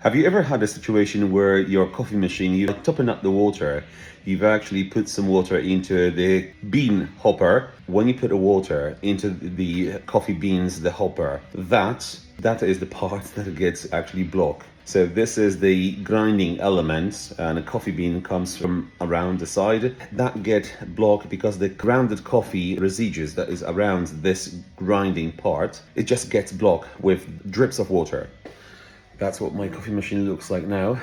Have you ever had a situation where your coffee machine, you're topping up the water, you've actually put some water into the bean hopper. When you put the water into the coffee beans, the hopper, that is the part that gets actually blocked. So this is the grinding element, and a coffee bean comes from around the side. That get blocked because the grounded coffee residues that is around this grinding part, it just gets blocked with drips of water. That's what my coffee machine looks like now.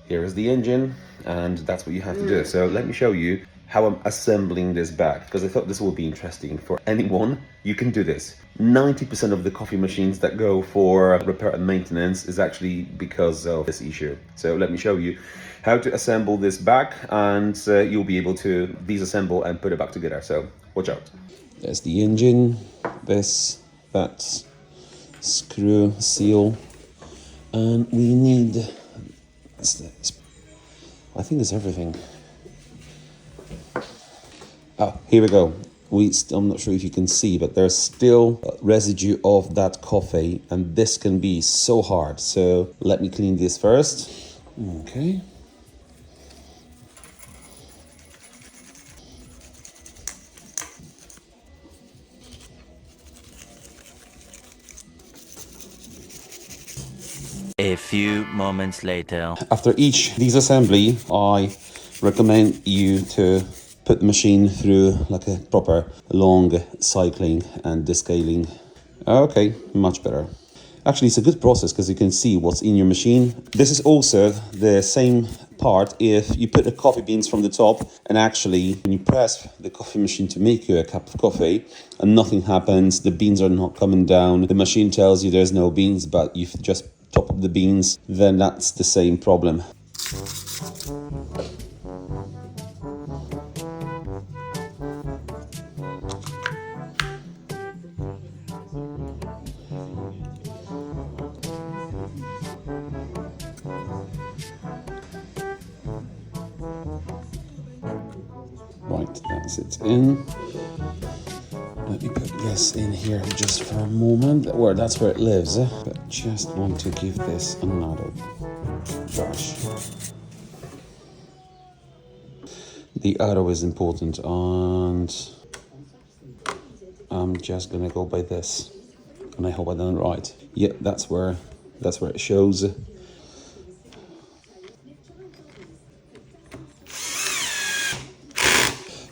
Here is the engine, and that's what you have to do. So let me show you how I'm assembling this back, because I thought this would be interesting for anyone. You can do this. 90% of the coffee machines that go for repair and maintenance is actually because of this issue. So let me show you how to assemble this back, and you'll be able to disassemble and put it back together. So watch out. There's the engine, that screw seal. And we need, I think it's everything. Oh, here we go. I'm not sure if you can see, but there's still residue of that coffee, and this can be so hard. So let me clean this first. Okay. A few moments later. After each disassembly, I recommend you to put the machine through like a proper long cycling and descaling. Okay, much better. Actually, it's a good process because you can see what's in your machine. This is also the same part if you put the coffee beans from the top, and actually when you press the coffee machine to make you a cup of coffee and nothing happens, the beans are not coming down, the machine tells you there's no beans, but you've just top up the beans, then that's the same problem. Right, that's it in. Let me put this in here just for a moment. That's where it lives. But just want to give this another brush. The arrow is important, and I'm just gonna go by this, and I hope I done it right. Yeah, that's where it shows.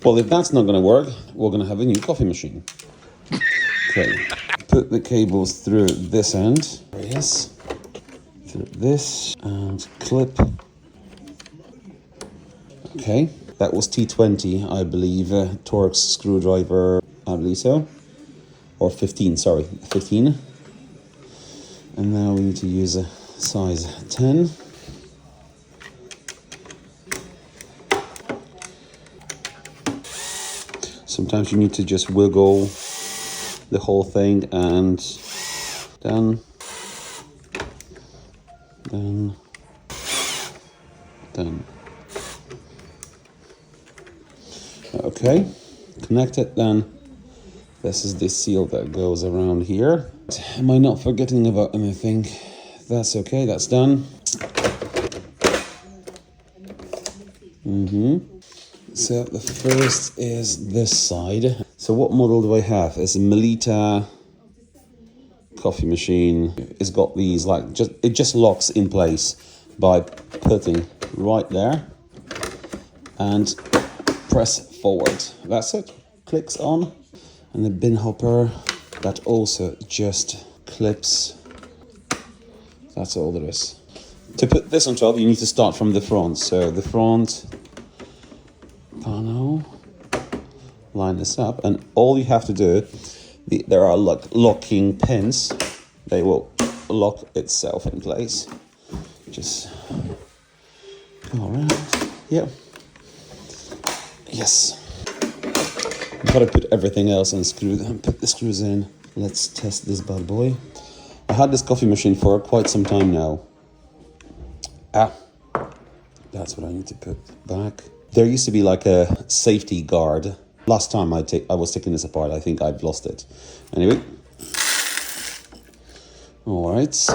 Well, if that's not going to work, we're going to have a new coffee machine. Okay, put the cables through this end. Yes, through this, and clip. Okay, that was T20, I believe, Torx screwdriver, I believe so. Or 15, sorry, 15. And now we need to use a size 10. Sometimes you need to just wiggle the whole thing, and done. Okay, connect it then. This is the seal that goes around here. Am I not forgetting about anything? That's okay, that's done. So the first is this side. So what model do I have? It's a Melita coffee machine. It's got these it just locks in place by putting right there and press forward. That's it. Clicks on. And the bin hopper, that also just clips. That's all there is. To put this on top, you need to start from the front. So the front panel, line this up, and all you have to do, there are locking pins. They will lock itself in place. Just go around. Yep. Yes. I've got to put everything else and put the screws in. Let's test this bad boy. I had this coffee machine for quite some time now. That's what I need to put back. There used to be like a safety guard. Last time I was taking this apart, I think I've lost it. Anyway. All right.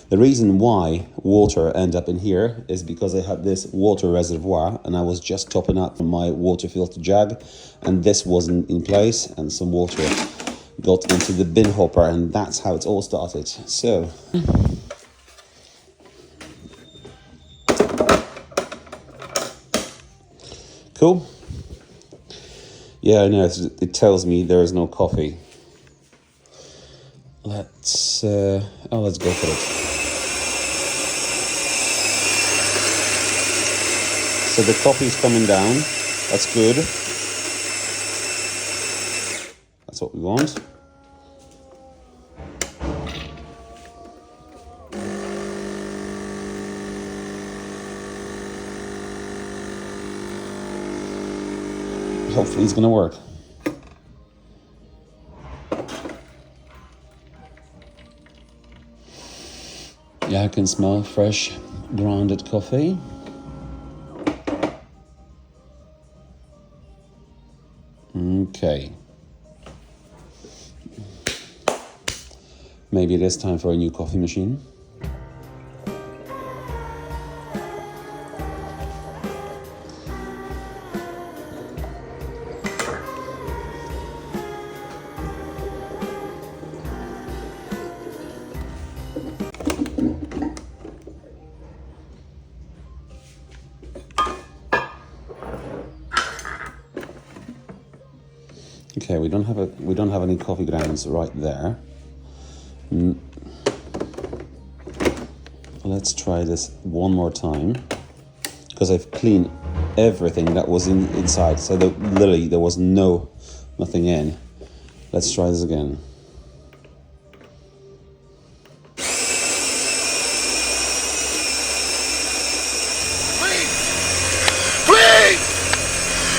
The reason why water ended up in here is because I had this water reservoir and I was just topping up from my water filter jug, and this wasn't in place, and some water got into the bin hopper, and that's how it all started. So cool. Yeah, I know, it tells me there is no coffee. Let's go for it. So the coffee is coming down. That's good. That's what we want. Hopefully it's gonna work. Yeah, I can smell fresh grounded coffee. Okay. Maybe it is time for a new coffee machine. Okay, we don't have any coffee grounds right there. Let's try this one more time, because I've cleaned everything that was inside, so that literally there was nothing in. Let's try this again. Please!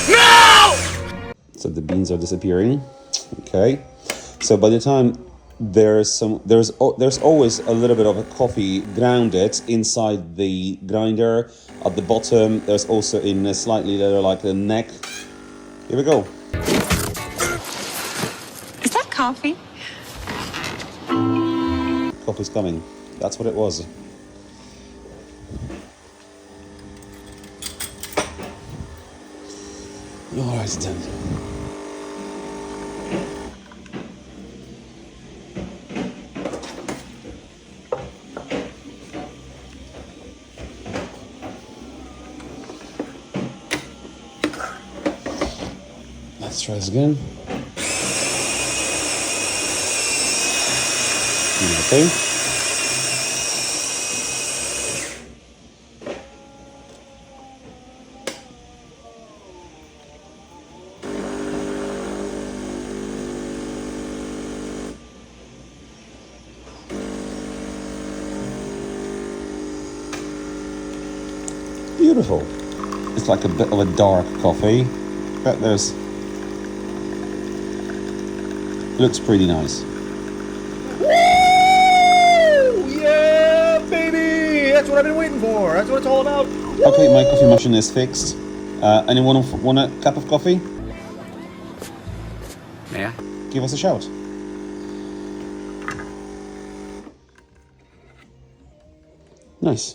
No! So the beans are disappearing. Okay, so by the time there's always a little bit of a coffee grounded inside the grinder. At the bottom, there's also in a slightly little, like the neck. Here we go. Is that coffee? Coffee's coming. That's what it was. All right, then. Let's try this again. Okay. Beautiful. It's like a bit of a dark coffee, but looks pretty nice. Woo! Yeah, baby! That's what I've been waiting for. That's what it's all about. Okay, my coffee machine is fixed. Anyone want a cup of coffee? Yeah. Give us a shout. Nice.